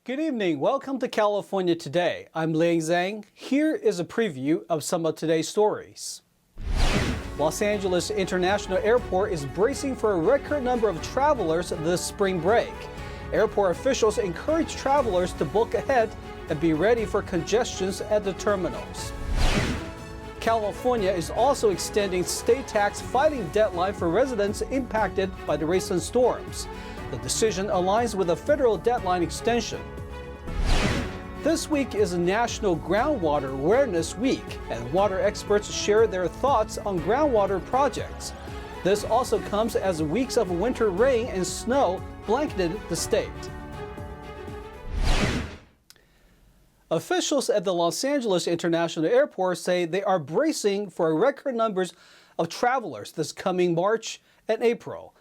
Good evening. Welcome to California Today. I'm Liang Zhang. Here is a preview of some of today's stories. Los Angeles International Airport is bracing for a record number of travelers this spring break. Airport officials encourage travelers to book ahead and be ready for congestions at the terminals. California is also extending state tax filing deadline for residents impacted by the recent storms. The decision aligns with a federal deadline extension. This week is National Groundwater Awareness Week, and water experts share their thoughts on groundwater projects. This also comes as weeks of winter rain and snow blanketed the state. Officials at the Los Angeles International Airport say they are bracing for record numbers of travelers this coming March and April.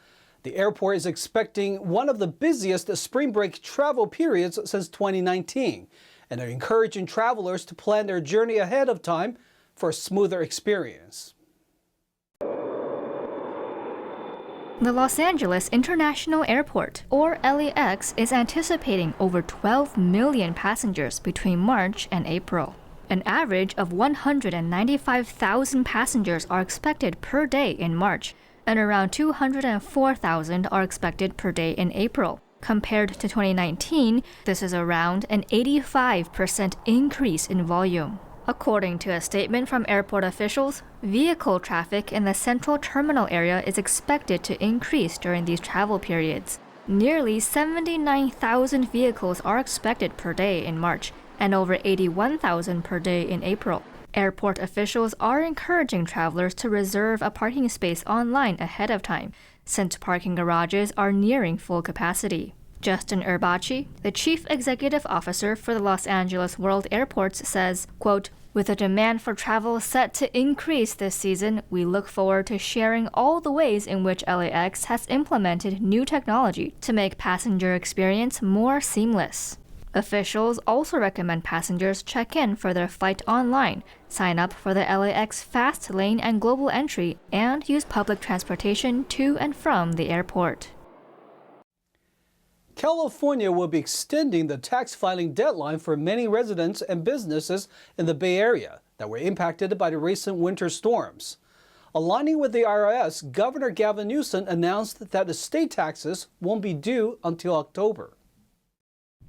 The airport is expecting one of the busiest spring break travel periods since 2019, and are encouraging travelers to plan their journey ahead of time for a smoother experience. The Los Angeles International Airport, or LAX, is anticipating over 12 million passengers between March and April. An average of 195,000 passengers are expected per day in March, and around 204,000 are expected per day in April. Compared to 2019, this is around an 85% increase in volume. According to a statement from airport officials, vehicle traffic in the central terminal area is expected to increase during these travel periods. Nearly 79,000 vehicles are expected per day in March, and over 81,000 per day in April. Airport officials are encouraging travelers to reserve a parking space online ahead of time, since parking garages are nearing full capacity. Justin Urbachi, the chief executive officer for the Los Angeles World Airports, says, quote, "With the demand for travel set to increase this season, we look forward to sharing all the ways in which LAX has implemented new technology to make passenger experience more seamless." Officials also recommend passengers check in for their flight online, sign up for the LAX Fast Lane and Global Entry, and use public transportation to and from the airport. California will be extending the tax filing deadline for many residents and businesses in the Bay Area that were impacted by the recent winter storms. Aligning with the IRS, Governor Gavin Newsom announced that the state taxes won't be due until October.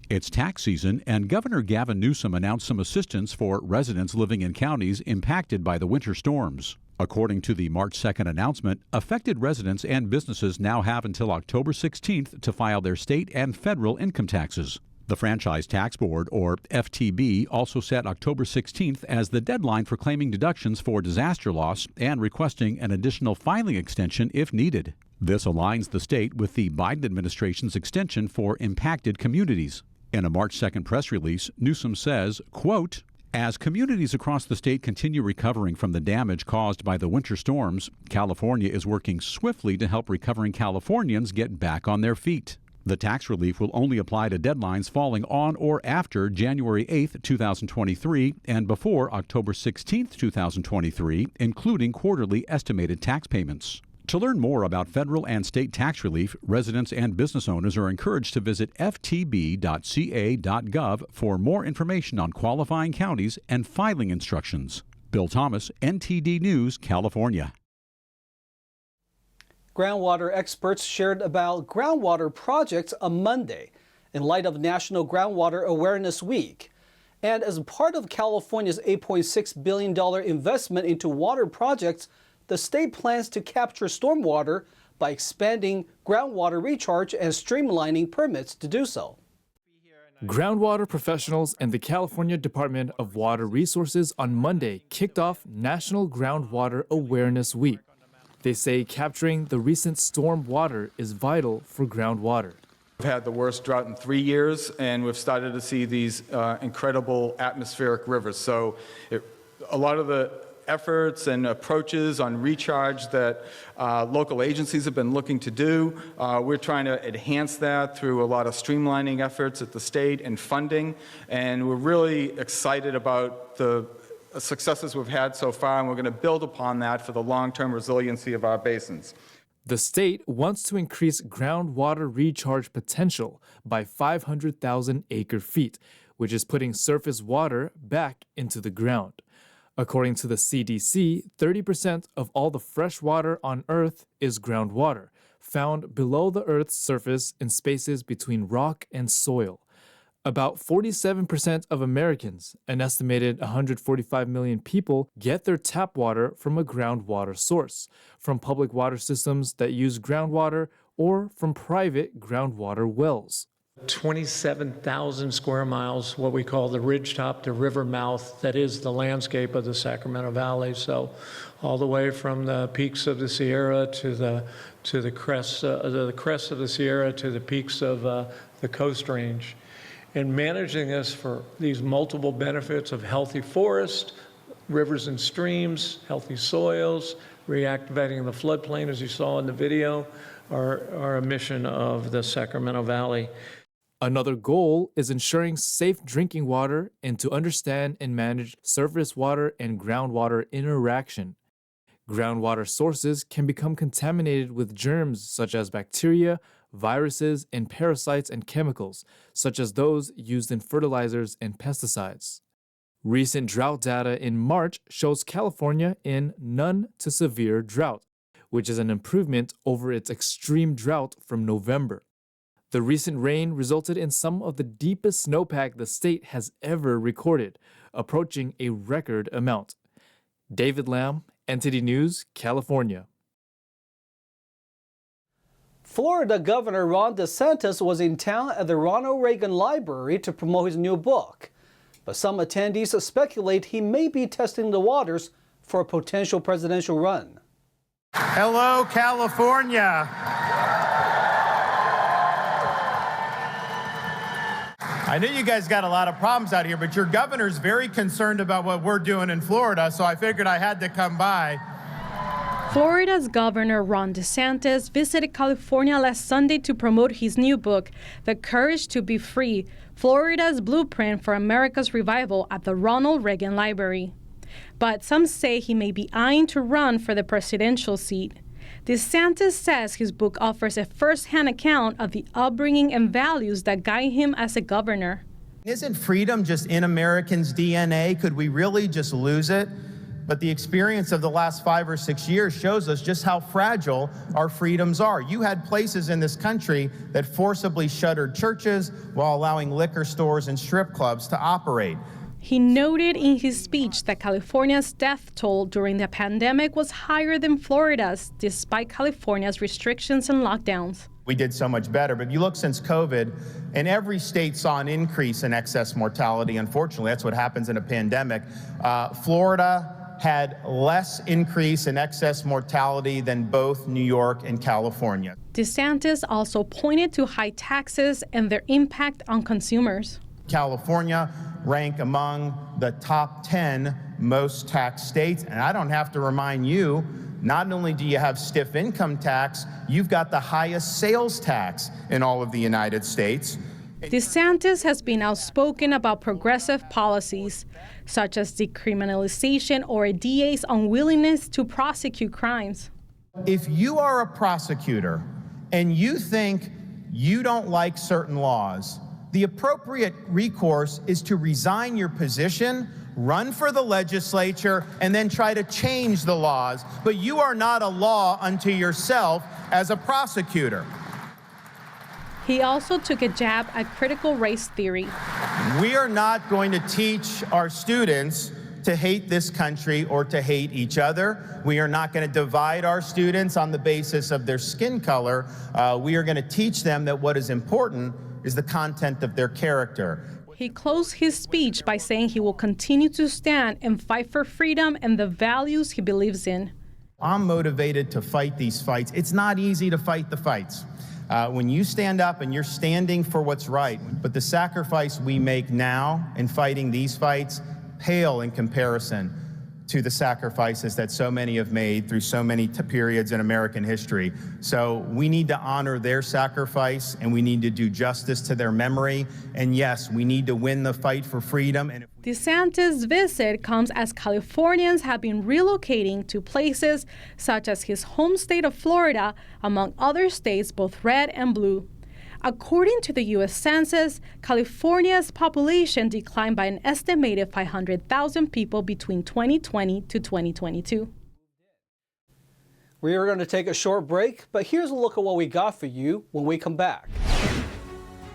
It's tax season, and Governor Gavin Newsom announced some assistance for residents living in counties impacted by the winter storms. According to the March 2nd announcement, affected residents and businesses now have until October 16th to file their state and federal income taxes. The Franchise Tax Board, or FTB, also set October 16th as the deadline for claiming deductions for disaster loss and requesting an additional filing extension if needed. This aligns the state with the Biden administration's extension for impacted communities. In a March 2nd press release, Newsom says, quote, "As communities across the state continue recovering from the damage caused by the winter storms, California is working swiftly to help recovering Californians get back on their feet." The tax relief will only apply to deadlines falling on or after January 8, 2023 and before October 16, 2023, including quarterly estimated tax payments. To learn more about federal and state tax relief, residents and business owners are encouraged to visit ftb.ca.gov for more information on qualifying counties and filing instructions. Bill Thomas, NTD News, California. Groundwater experts shared about groundwater projects on Monday in light of National Groundwater Awareness Week. And as part of California's $8.6 billion investment into water projects, the state plans to capture stormwater by expanding groundwater recharge and streamlining permits to do so. Groundwater professionals and the California Department of Water Resources on Monday kicked off National Groundwater Awareness Week. They say capturing the recent storm water is vital for groundwater. We've had the worst drought in 3 years, and we've started to see these incredible atmospheric rivers. So a lot of the efforts and approaches on recharge that local agencies have been looking to do, we're trying to enhance that through a lot of streamlining efforts at the state and funding. And we're really excited about the successes we've had so far, and we're going to build upon that for the long-term resiliency of our basins. The state wants to increase groundwater recharge potential by 500,000 acre-feet, which is putting surface water back into the ground. According to the CDC, 30% of all the fresh water on Earth is groundwater, found below the Earth's surface in spaces between rock and soil. About 47% of Americans, an estimated 145 million people, get their tap water from a groundwater source, from public water systems that use groundwater or from private groundwater wells. 27,000 square miles, what we call the ridgetop to river mouth, that is the landscape of the Sacramento Valley. So all the way from the peaks of the Sierra to the crest of the Sierra to the peaks of the Coast Range. And managing this for these multiple benefits of healthy forest, rivers and streams, healthy soils, reactivating the floodplain, as you saw in the video, are a mission of the Sacramento Valley. Another goal is ensuring safe drinking water and to understand and manage surface water and groundwater interaction. Groundwater sources can become contaminated with germs such as bacteria, viruses, and parasites and chemicals, such as those used in fertilizers and pesticides. Recent drought data in March shows California in none to severe drought, which is an improvement over its extreme drought from November. The recent rain resulted in some of the deepest snowpack the state has ever recorded, approaching a record amount. David Lamb, NTD News, California. Florida Governor Ron DeSantis was in town at the Ronald Reagan Library to promote his new book. But some attendees speculate he may be testing the waters for a potential presidential run. Hello, California. I know you guys got a lot of problems out here, but your governor's very concerned about what we're doing in Florida, so I figured I had to come by. Florida's Governor Ron DeSantis visited California last Sunday to promote his new book, The Courage to Be Free, Florida's Blueprint for America's Revival, at the Ronald Reagan Library. But some say he may be eyeing to run for the presidential seat. DeSantis says his book offers a first-hand account of the upbringing and values that guide him as a governor. Isn't freedom just in Americans' DNA? Could we really just lose it? But the experience of the last 5 or 6 years shows us just how fragile our freedoms are. You had places in this country that forcibly shuttered churches while allowing liquor stores and strip clubs to operate. He noted in his speech that California's death toll during the pandemic was higher than Florida's, despite California's restrictions and lockdowns. We did so much better, but you look since COVID, and every state saw an increase in excess mortality. Unfortunately, that's what happens in a pandemic. Florida had less increase in excess mortality than both New York and California. DeSantis also pointed to high taxes and their impact on consumers. California ranked among the top 10 most taxed states, and I don't have to remind you, not only do you have stiff income tax, you've got the highest sales tax in all of the United States. DeSantis has been outspoken about progressive policies, such as decriminalization or a DA's unwillingness to prosecute crimes. If you are a prosecutor and you think you don't like certain laws, the appropriate recourse is to resign your position, run for the legislature, and then try to change the laws. But you are not a law unto yourself as a prosecutor. He also took a jab at critical race theory. We are not going to teach our students to hate this country or to hate each other. We are not going to divide our students on the basis of their skin color. We are going to teach them that what is important is the content of their character. He closed his speech by saying he will continue to stand and fight for freedom and the values he believes in. I'm motivated to fight these fights. It's not easy to fight the fights. When you stand up and you're standing for what's right, but the sacrifice we make now in fighting these fights pale in comparison to the sacrifices that so many have made through so many periods in American history. So we need to honor their sacrifice, and we need to do justice to their memory. And yes, we need to win the fight for freedom. And DeSantis' visit comes as Californians have been relocating to places such as his home state of Florida, among other states both red and blue. According to the U.S. Census, California's population declined by an estimated 500,000 people between 2020 to 2022. We are going to take a short break, but here's a look at what we got for you when we come back.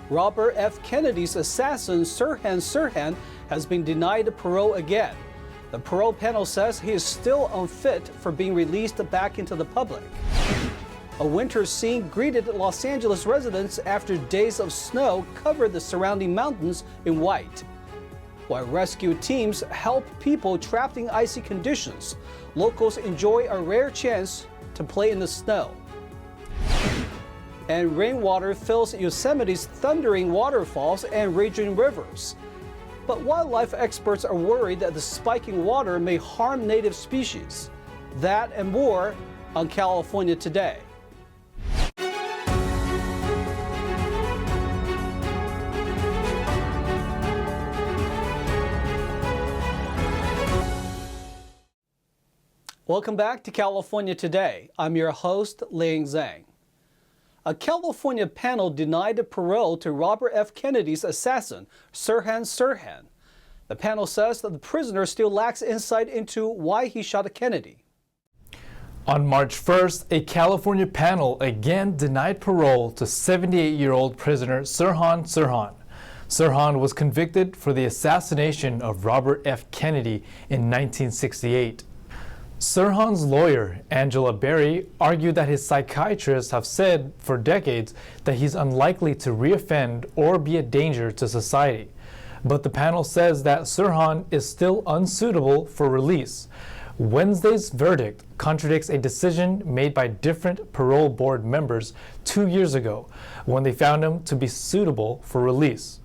Robert F. Kennedy's assassin, Sirhan Sirhan, has been denied parole again. The parole panel says he is still unfit for being released back into the public. A winter scene greeted Los Angeles residents after days of snow covered the surrounding mountains in white. While rescue teams help people trapped in icy conditions, locals enjoy a rare chance to play in the snow. And rainwater fills Yosemite's thundering waterfalls and raging rivers. But wildlife experts are worried that the spiking water may harm native species. That and more on California Today. Welcome back to California Today. I'm your host, Ling Zhang. A California panel denied parole to Robert F. Kennedy's assassin, Sirhan Sirhan. The panel says that the prisoner still lacks insight into why he shot Kennedy. On March 1st, a California panel again denied parole to 78-year-old prisoner Sirhan Sirhan. Sirhan was convicted for the assassination of Robert F. Kennedy in 1968. Sirhan's lawyer, Angela Berry, argued that his psychiatrists have said for decades that he's unlikely to reoffend or be a danger to society. But the panel says that Sirhan is still unsuitable for release. Wednesday's verdict contradicts a decision made by different parole board members 2 years ago when they found him to be suitable for release.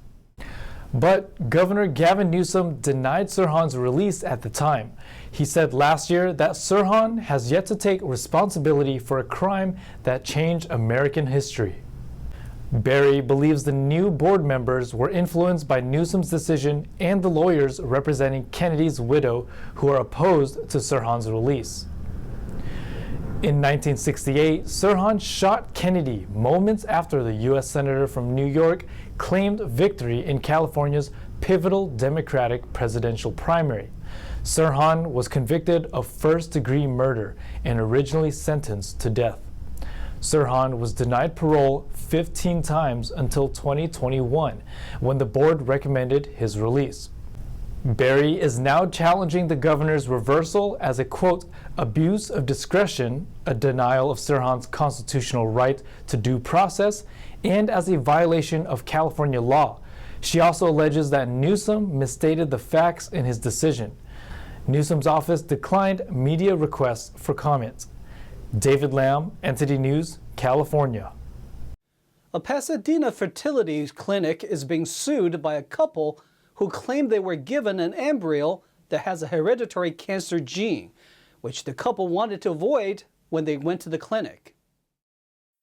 But Governor Gavin Newsom denied Sirhan's release at the time. He said last year that Sirhan has yet to take responsibility for a crime that changed American history. Berry believes the new board members were influenced by Newsom's decision and the lawyers representing Kennedy's widow who are opposed to Sirhan's release. In 1968, Sirhan shot Kennedy moments after the U.S. Senator from New York claimed victory in California's pivotal Democratic presidential primary. Sirhan was convicted of first-degree murder and originally sentenced to death. Sirhan was denied parole 15 times until 2021, when the board recommended his release. Berry is now challenging the governor's reversal as a, quote, abuse of discretion, a denial of Sirhan's constitutional right to due process, and as a violation of California law. She also alleges that Newsom misstated the facts in his decision. Newsom's office declined media requests for comment. David Lamb, Entity News, California. A Pasadena fertility clinic is being sued by a couple who claimed they were given an embryo that has a hereditary cancer gene, which the couple wanted to avoid when they went to the clinic.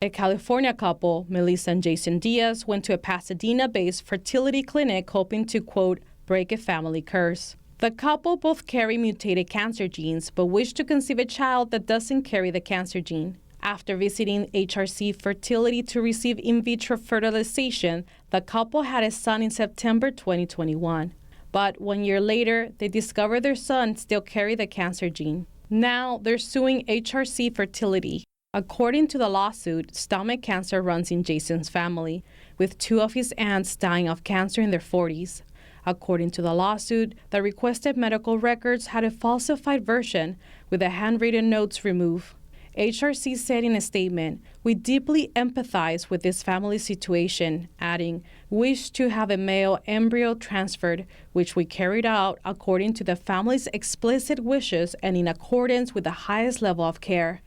A California couple, Melissa and Jason Diaz, went to a Pasadena-based fertility clinic hoping to, quote, break a family curse. The couple both carry mutated cancer genes, but wish to conceive a child that doesn't carry the cancer gene. After visiting HRC Fertility to receive in vitro fertilization, the couple had a son in September 2021. But 1 year later, they discovered their son still carried the cancer gene. Now they're suing HRC Fertility. According to the lawsuit, stomach cancer runs in Jason's family, with 2 of his aunts dying of cancer in their 40s. According to the lawsuit, the requested medical records had a falsified version with the handwritten notes removed. HRC said in a statement, "We deeply empathize with this family's situation," adding, "wish to have a male embryo transferred, which we carried out according to the family's explicit wishes and in accordance with the highest level of care."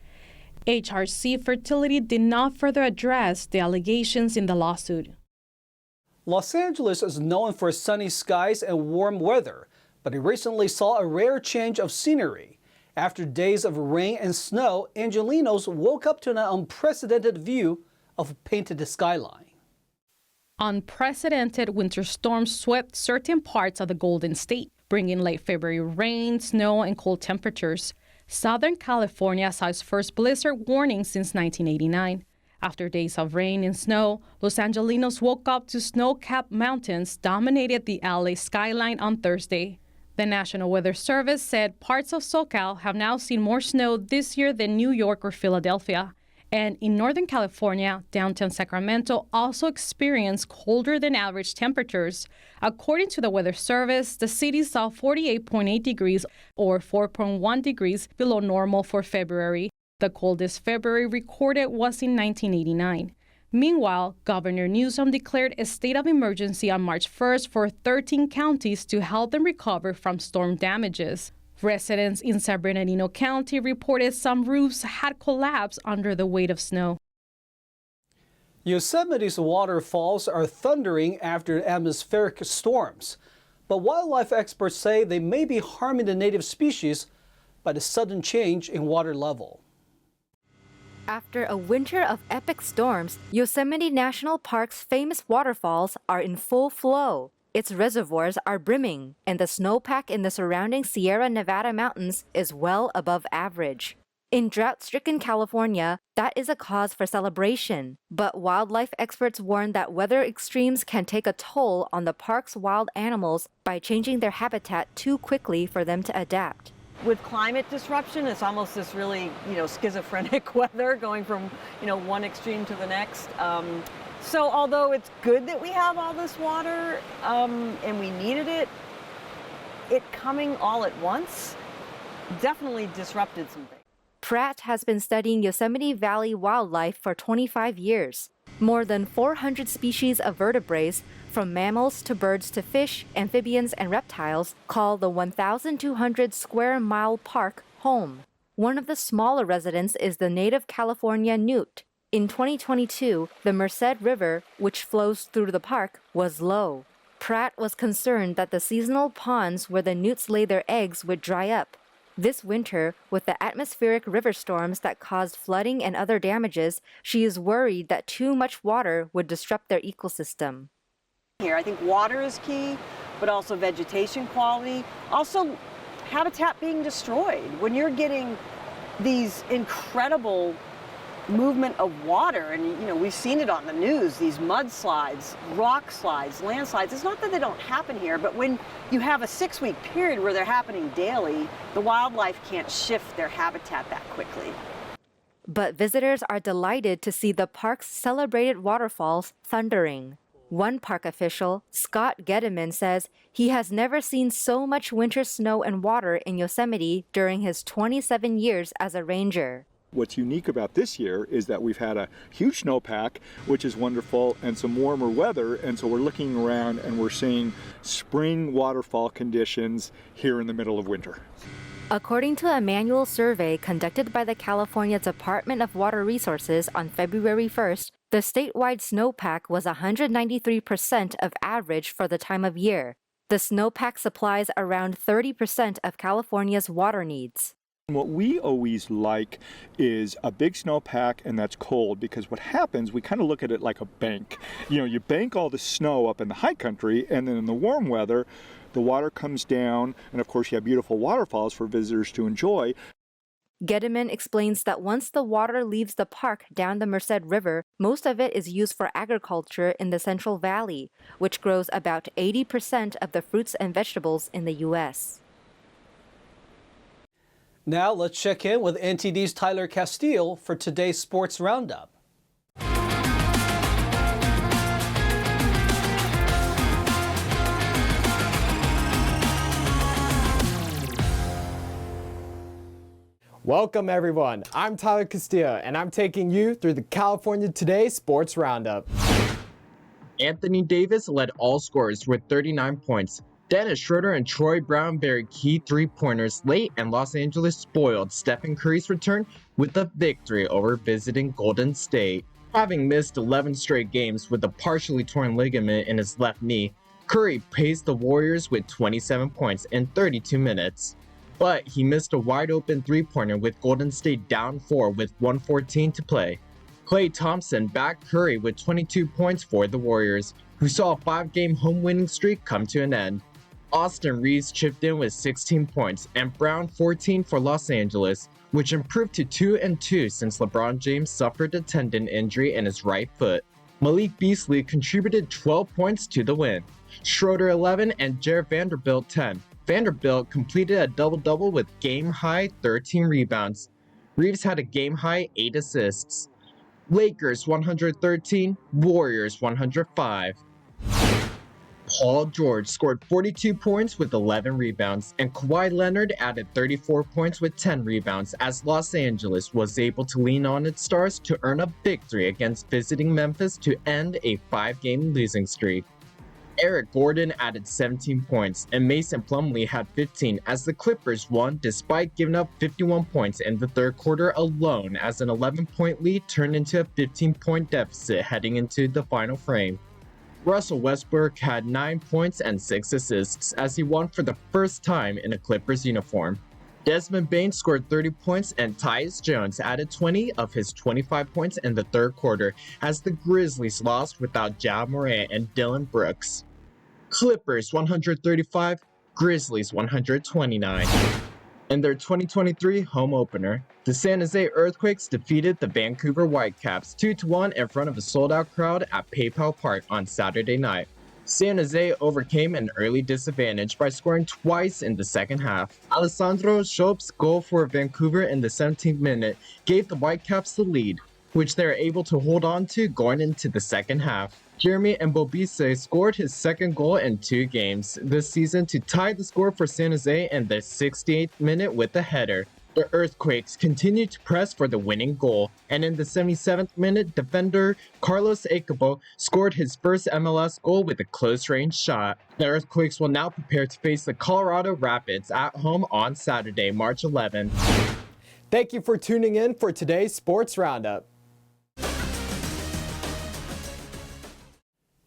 HRC Fertility did not further address the allegations in the lawsuit. Los Angeles is known for sunny skies and warm weather, but he recently saw a rare change of scenery. After days of rain and snow, Angelenos woke up to an unprecedented view of painted skyline. Unprecedented winter storms swept certain parts of the Golden State, bringing late February rain, snow, and cold temperatures. Southern California saw its first blizzard warning since 1989. After days of rain and snow, Los Angelenos woke up to snow-capped mountains dominated the LA skyline on Thursday. The National Weather Service said parts of SoCal have now seen more snow this year than New York or Philadelphia. And in Northern California, downtown Sacramento also experienced colder than average temperatures. According to the Weather Service, the city saw 48.8 degrees or 4.1 degrees below normal for February. The coldest February recorded was in 1989. Meanwhile, Governor Newsom declared a state of emergency on March 1st for 13 counties to help them recover from storm damages. Residents in San Bernardino County reported some roofs had collapsed under the weight of snow. Yosemite's waterfalls are thundering after atmospheric storms, but wildlife experts say they may be harming the native species by the sudden change in water level. After a winter of epic storms, Yosemite National Park's famous waterfalls are in full flow. Its reservoirs are brimming, and the snowpack in the surrounding Sierra Nevada mountains is well above average. In drought-stricken California, that is a cause for celebration. But wildlife experts warn that weather extremes can take a toll on the park's wild animals by changing their habitat too quickly for them to adapt. With climate disruption, it's almost this really, schizophrenic weather going from, one extreme to the next. So although it's good that we have all this water and we needed it, it coming all at once definitely disrupted some things. Pratt has been studying Yosemite Valley wildlife for 25 years. More than 400 species of vertebrates, from mammals to birds to fish, amphibians, and reptiles, call the 1,200 square mile park home. One of the smaller residents is the native California newt. In 2022, the Merced River, which flows through the park, was low. Pratt was concerned that the seasonal ponds where the newts lay their eggs would dry up. This winter, with the atmospheric river storms that caused flooding and other damages, she is worried that too much water would disrupt their ecosystem. Here, I think water is key, but also vegetation quality, also habitat being destroyed. When you're getting these incredible movement of water, and we've seen it on the news, these mudslides, rock slides, landslides. It's not that they don't happen here, but when you have a 6-week period where they're happening daily, the wildlife can't shift their habitat that quickly. But visitors are delighted to see the park's celebrated waterfalls thundering. One park official, Scott Gediman, says he has never seen so much winter snow and water in Yosemite during his 27 years as a ranger. What's unique about this year is that we've had a huge snowpack, which is wonderful, and some warmer weather, and so we're looking around and we're seeing spring waterfall conditions here in the middle of winter. According to a manual survey conducted by the California Department of Water Resources on February 1st, the statewide snowpack was 193% of average for the time of year. The snowpack supplies around 30% of California's water needs. What we always like is a big snowpack, and that's cold, because what happens, we kind of look at it like a bank. You bank all the snow up in the high country, and then in the warm weather, the water comes down, and of course you have beautiful waterfalls for visitors to enjoy. Gediman explains that once the water leaves the park down the Merced River, most of it is used for agriculture in the Central Valley, which grows about 80% of the fruits and vegetables in the U.S. Now let's check in with NTD's Tyler Castile for today's Sports Roundup. Welcome everyone, I'm Tyler Castile and I'm taking you through the California Today Sports Roundup. Anthony Davis led all scorers with 39 points. Dennis Schroeder and Troy Brown buried key three-pointers late, and Los Angeles spoiled Stephen Curry's return with a victory over visiting Golden State. Having missed 11 straight games with a partially torn ligament in his left knee, Curry paced the Warriors with 27 points in 32 minutes. But he missed a wide-open three-pointer with Golden State down 4 with 1:14 to play. Klay Thompson backed Curry with 22 points for the Warriors, who saw a 5-game home winning streak come to an end. Austin Reeves chipped in with 16 points and Brown 14 for Los Angeles, which improved to 2-2 since LeBron James suffered a tendon injury in his right foot. Malik Beasley contributed 12 points to the win. Schroeder 11 and Jared Vanderbilt 10. Vanderbilt completed a double-double with game-high 13 rebounds. Reeves had a game-high 8 assists. Lakers 113, Warriors 105. Paul George scored 42 points with 11 rebounds, and Kawhi Leonard added 34 points with 10 rebounds as Los Angeles was able to lean on its stars to earn a victory against visiting Memphis to end a 5-game losing streak. Eric Gordon added 17 points, and Mason Plumlee had 15 as the Clippers won despite giving up 51 points in the third quarter alone as an 11-point lead turned into a 15-point deficit heading into the final frame. Russell Westbrook had 9 points and 6 assists as he won for the first time in a Clippers uniform. Desmond Bane scored 30 points and Tyus Jones added 20 of his 25 points in the third quarter as the Grizzlies lost without Ja Morant and Dillon Brooks. Clippers 135, Grizzlies 129. In their 2023 home opener, the San Jose Earthquakes defeated the Vancouver Whitecaps 2-1 in front of a sold-out crowd at PayPal Park on Saturday night. San Jose overcame an early disadvantage by scoring twice in the second half. Alessandro Schop's goal for Vancouver in the 17th minute gave the Whitecaps the lead, which they were able to hold on to going into the second half. Jeremy Mbobise scored his second goal in 2 games this season to tie the score for San Jose in the 68th minute with a header. The Earthquakes continued to press for the winning goal, and in the 77th minute, defender Carlos Acobo scored his first MLS goal with a close-range shot. The Earthquakes will now prepare to face the Colorado Rapids at home on Saturday, March 11th. Thank you for tuning in for today's Sports Roundup.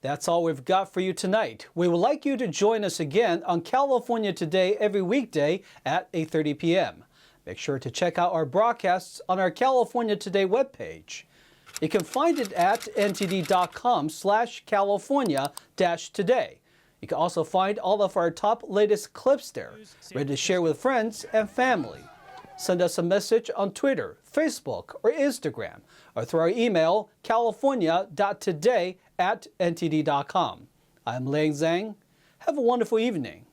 That's all we've got for you tonight. We would like you to join us again on California Today every weekday at 8:30 p.m. Make sure to check out our broadcasts on our California Today webpage. You can find it at ntd.com/California-today. You can also find all of our top latest clips there, ready to share with friends and family. Send us a message on Twitter, Facebook, or Instagram, or through our email, california.today@ntd.com. I'm Liang Zhang. Have a wonderful evening.